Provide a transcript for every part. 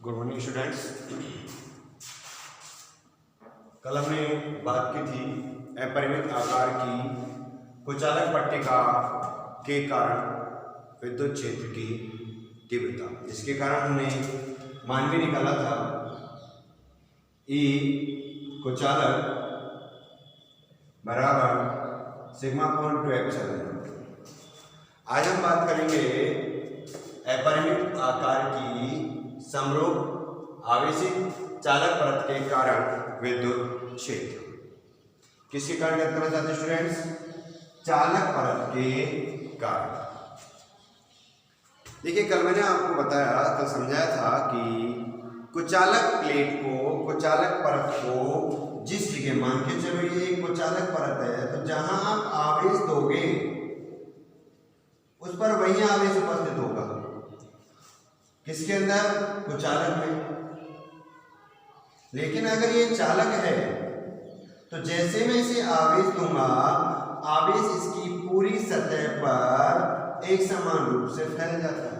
Good morning students. कल हमने बात की थी अपरिमित आकार की कुचालक पट्टिका के कारण विद्युत क्षेत्र की तीव्रता, इसके कारण हमने मान भी निकाला था E कुचालक बराबर सिग्मा अपॉन 2 एप्सिलॉन। आज हम बात करेंगे अपरिमित आकार की समरूप आवेशित चालक परत के कारण विद्युत क्षेत्र। किसके कारण ज्ञात करना चाहते हैं स्टूडेंट्स? चालक परत के कारण। देखिए, कल मैंने आपको बताया, कल समझाया था कि कुचालक प्लेट को, कुचालक परत को जिस जगह, मान के चलो ये एक कुचालक परत है, तो जहां आप आवेश दोगे उस पर वही आवेश उपस्थित होगा। किसके अंदर? कुचालक में। लेकिन अगर ये चालक है तो जैसे मैं इसे आवेश दूंगा, आवेश इसकी पूरी सतह पर एक समान रूप से फैल जाता है।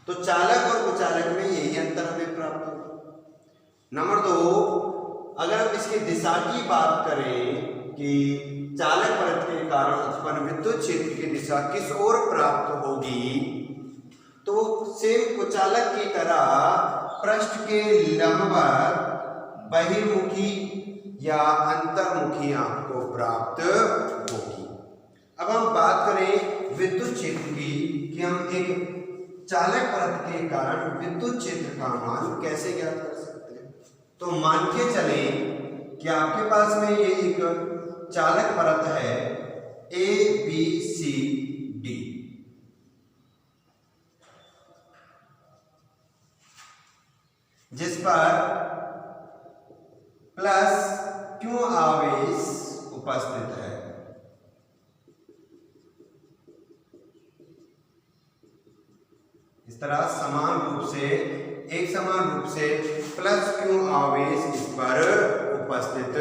तो चालक और कुचालक में यही अंतर हमें प्राप्त होगा। नंबर 2, अगर हम इसकी दिशा की बात करें कि चालक परत के कारण उत्पन्न विद्युत क्षेत्र की दिशा किस ओर प्राप्त होगी, तो सेम कुचालक की तरह पृष्ठ के लंबवत बहिर्मुखी या अंतर्मुखी आपको प्राप्त होगी। अब हम बात करें विद्युत क्षेत्र की कि हम एक चालक परत के कारण विद्युत क्षेत्र का मान कैसे ज्ञात कर सकते हैं। तो मान के चलें कि आपके पास में ये एक चालक परत है ABCD, जिस पर प्लस Q आवेश उपस्थित है। इस तरह समान रूप से, एक समान रूप से प्लस Q आवेश इस पर उपस्थित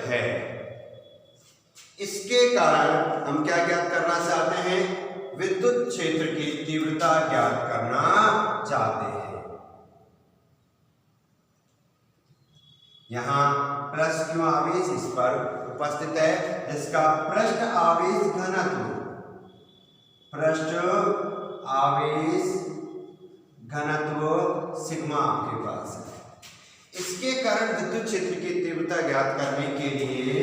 है। इसके कारण हम क्या ज्ञात करना चाहते हैं? विद्युत क्षेत्र की तीव्रता ज्ञात करना चाहते हैं। यहां प्लस Q आवेश इस पर उपस्थित है, जिसका पृष्ठ आवेश घनत्व, पृष्ठ आवेश घनत्व सिग्मा आपके पास है। इसके कारण विद्युत क्षेत्र की तीव्रता ज्ञात करने के लिए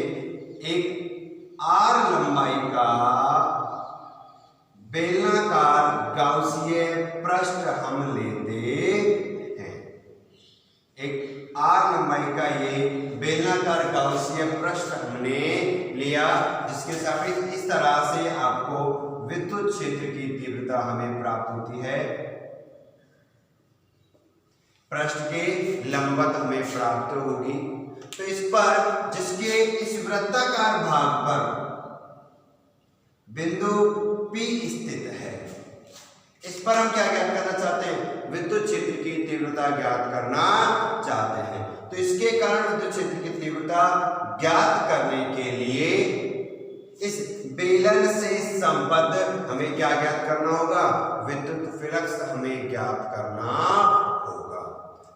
एक R लंबाई का बेलनाकार गाउसीय पृष्ठ हम लेते हैं। एक R लंबाई का ये बेलनाकार गाउसीय पृष्ठ हमने लिया, जिसके सापेक्ष इस तरह से आपको विद्युत क्षेत्र की तीव्रता हमें प्राप्त होती है। पृष्ठ के लंबवत हमें प्राप्त होगी। तो इस पर, जिसके इस वृत्ताकार भाग पर बिंदु P स्थित है, इस पर हम क्या ज्ञात करना चाहते हैं? विद्युत क्षेत्र की तीव्रता ज्ञात करना चाहते हैं। तो इसके कारण विद्युत क्षेत्र की तीव्रता ज्ञात करने के लिए इस बेलन से संबद्ध हमें क्या ज्ञात करना होगा? विद्युत फ्लक्स हमें ज्ञात करना होगा।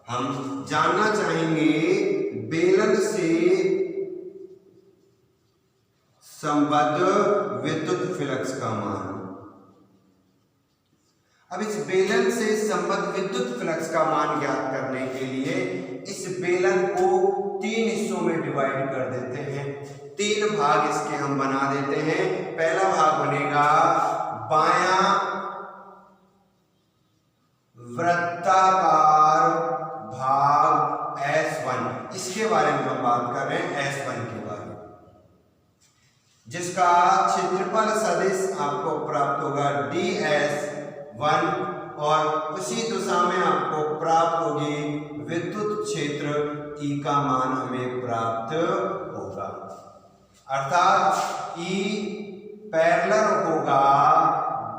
हम जानना चाहेंगे बेलन से संबद्ध विद्युत फ्लक्स का मान। अब इस बेलन से संबद्ध विद्युत फ्लक्स का मान ज्ञात करने के लिए इस बेलन को 3 हिस्सों में डिवाइड कर देते हैं। 3 भाग इसके हम बना देते हैं। पहला भाग बनेगा बायां वृत्ताकार भाग S1, इसके बारे में हम बात कर रहे हैं, S1 के बारे में, जिसका क्षेत्रफल सदिश आपको प्राप्त होगा DS1, और उसी दिशा में आपको प्राप्त होगी विद्युत क्षेत्र E का मान हमें प्राप्त होगा। अर्थात E पैरेलल होगा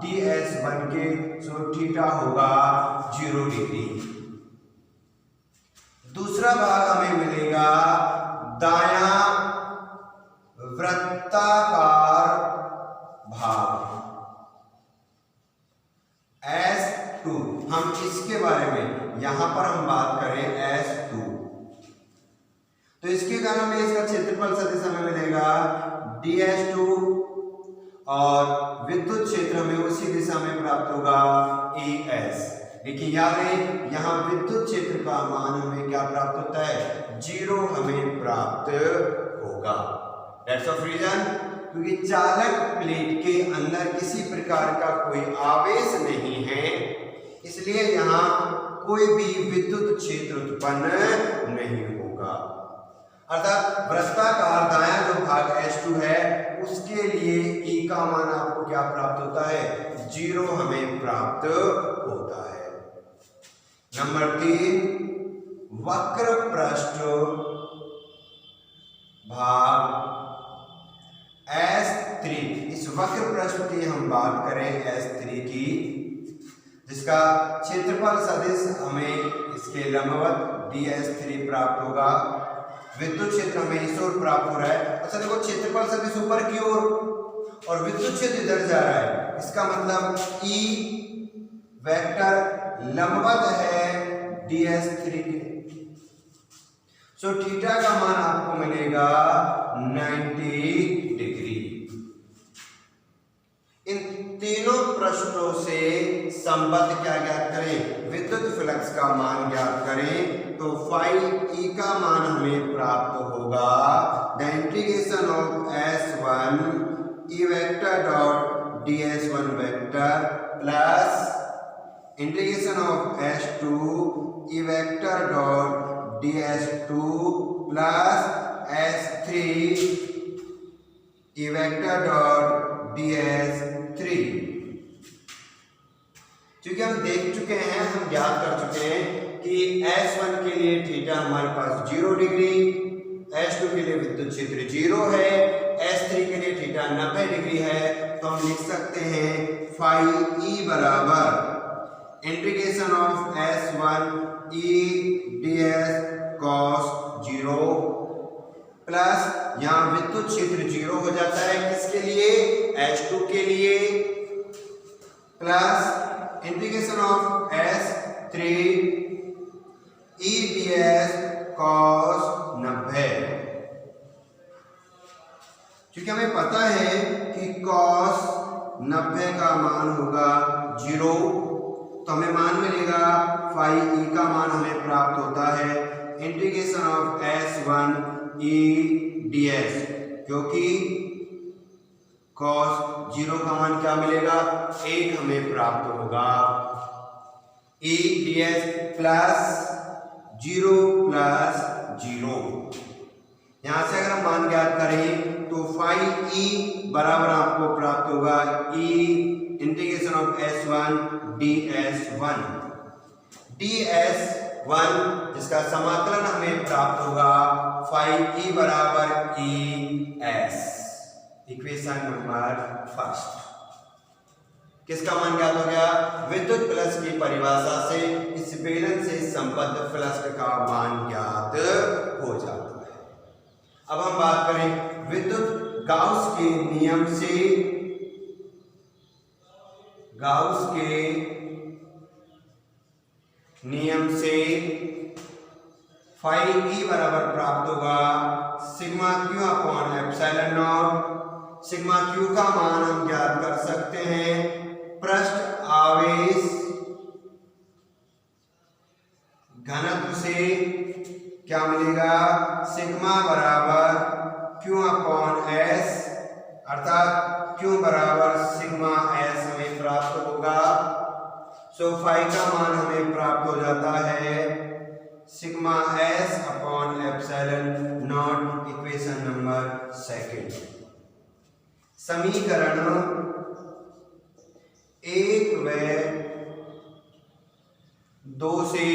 DS1 के, जो थीटा होगा 0 डिग्री। दूसरा भाग हमें मिलेगा दायां वृत्ताकार भाग S2 S2, हम इसके बारे में यहां पर हम बात करें S2, तो इसके कारण में इसका क्षेत्रफल सदिश हमें मिलेगा DS2 और विद्युत क्षेत्र में उसी दिशा में प्राप्त होगा ES। देखिए याद है यहाँ विद्युत क्षेत्र का मान हमें क्या प्राप्त होता है, 0 हमें प्राप्त होगा। दैट्स ऑफ रीजन, क्योंकि चालक प्लेट के अंदर किसी प्रकार का कोई आवेश नहीं है, इसलिए यहाँ कोई भी विद्युत क्षेत्र उत्पन्न नहीं होगा। अर्थात वृत्ताकार दायां जो भाग S2 है उसके लिए E का मान आपको क्या प्राप्त होता है, 0 हमें प्राप्त होता है। नंबर 3, वक्र पृष्ठ भाग S3, इस वक्र पृष्ठ की हम बात करें S3 की, जिसका क्षेत्रफल सदिश हमें इसके लंबवत DS3 प्राप्त होगा। विद्युत क्षेत्र हमें इस ओर प्राप्त हो रहा है। अच्छा देखो, क्षेत्रफल सदिश ऊपर की ओर और विद्युत क्षेत्र इधर जा रहा है, इसका मतलब E वेक्टर लंबवत है DS3 के। सो थीटा का मान आपको मिलेगा 90 डिग्री। इन तीनों पृष्ठों से संबंध क्या ज्ञात करें, विद्युत फ्लक्स का मान ज्ञात करें, तो फाई E का मान हमें प्राप्त होगा the integration of S1 E vector dot DS1 vector plus integration of S2 E vector dot DS2 plus S3 E vector dot DS3। क्योंकि हम देख चुके हैं, हम ज्ञात कर चुके हैं कि S1 के लिए थीटा हमारे पास 0 डिग्री, S2 के लिए विद्युत क्षेत्र 0 है, S3 के लिए थीटा 90 डिग्री है, तो हम लिख सकते हैं फाई E बराबर integration of S1 E ds cos 0 plus यहाँ विद्युत क्षेत्र 0 हो जाता है, किसके लिए, S2 के लिए, plus integration of S3 E ds cos 90। क्योंकि हमें पता है कि cos 90 का मान होगा 0, तो हमें मान मिलेगा फाई E का मान हमें प्राप्त होता है integration of S1 E ds, क्योंकि cos 0 का मान क्या मिलेगा, 1 हमें प्राप्त होगा। E ds प्लस 0 प्लस 0, यहां से अगर हम मान ज्ञात करें तो फाई E बराबर आपको प्राप्त होगा E integration of S1 ds1 जिसका समाकलन हमें प्राप्त होगा फाई E बराबर ES। इक्वेशन नंबर फर्स्ट, किसका मान ज्ञात हो गया, विद्युत प्लस की परिभाषा से इस बेलन से संबद्ध फ्लक्स का मान ज्ञात हो जाता है। अब हम बात करें विद्युत गाउस के नियम से, गाउस के नियम से फाई E बराबर प्राप्त होगा sigma Q upon epsilon not. Sigma Q का मान हम ज्ञात कर सकते हैं पृष्ठ आवेश घनत्व से, क्या मिलेगा, सिग्मा बराबर क्यू अपॉन एस, अर्थात क्यू बराबर सिग्मा एस हमें प्राप्त होगा। सो फाई का मान हमें प्राप्त हो जाता है sigma S upon epsilon not. Equation number second, समीकरण 1 व 2 से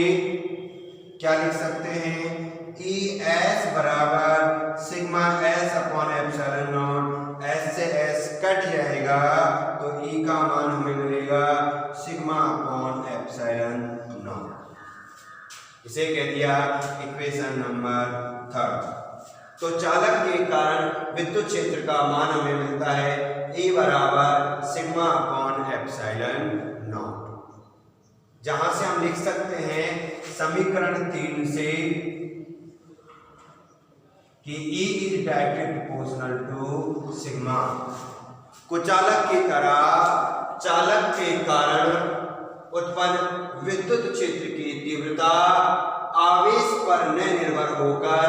क्या लिख सकते हैं, ई एस बराबर sigma S upon epsilon not, S से एस कट जाएगा तो ई का मान हमें मिलेगा सिग्मा अपॉन एप्सिलॉन नॉट। इसे कह दिया इक्वेशन नंबर थर्ड। तो चालक के कारण विद्युत क्षेत्र का मान हमें मिलता है E बराबर सिग्मा अपॉन एप्सिलॉन नॉट। जहां से हम लिख सकते हैं समीकरण 3 से कि E is directly proportional to sigma. कुचालक की तरह चालक के कारण उत्पन्न विद्युत क्षेत्र की तीव्रता आवेश पर न निर्भर होकर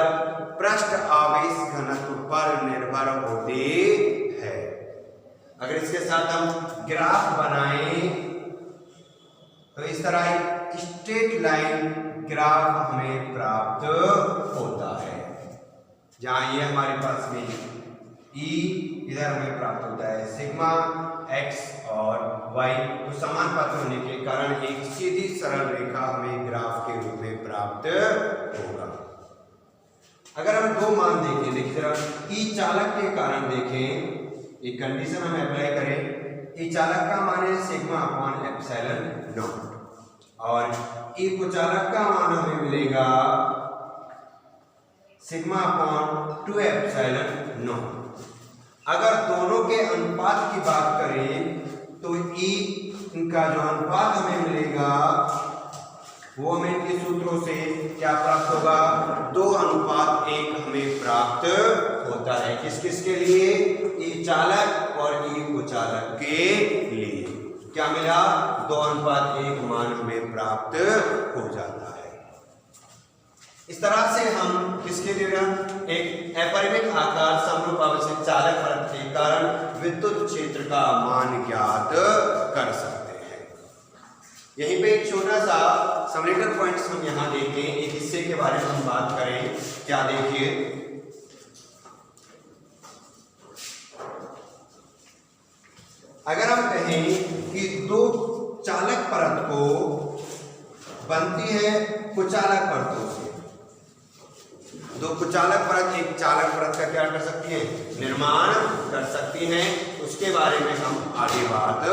पृष्ठ आवेश घनत्व पर निर्भर होती है। अगर इसके साथ हम ग्राफ बनाएं तो इस तरह एक स्ट्रेट लाइन ग्राफ हमें प्राप्त होता है, जहां ये हमारे पास में E इधर हमें प्राप्त होता है सिग्मा x और y। तो समानुपाती होने के कारण एक सीधी सरल रेखा हमें ग्राफ के रूप में प्राप्त होगा। अगर हम दो मान देखें, देखिए जरा E चालक के कारण देखें, एक कंडीशन हम अप्लाई करें। E चालक का मान है सिग्मा अपॉन एप्सिलॉन नॉट और E कुचालक का मान हमें मिलेगा सिग्मा अपॉन 2 एप्सिलॉन नॉट। अगर दोनों के अनुपात की बात करें तो E इनका जो अनुपात हमें मिलेगा वो हमें इनके सूत्रों से क्या प्राप्त होगा, 2:1 हमें प्राप्त होता है। किस किस के लिए, E चालक और E कुचालक के लिए क्या मिला, 2:1 मान हमें प्राप्त हो जाता है। इस तरह से हम किसके लिए एक अपरिमित आकार समरूप आवेशित चालक परत के कारण विद्युत क्षेत्र का मान ज्ञात कर सकते हैं। यहीं पे एक छोटा सा समेटर पॉइंट्स हम यहाँ देखें, एक हिस्से के बारे में हम बात करें। क्या देखिए, अगर हम कहें कि दो चालक परत को बनती है कुचालक परतों से, दो कुचालक परत एक चालक परत का क्या कर सकती है, निर्माण कर सकती हैं। उसके बारे में हम आगे बात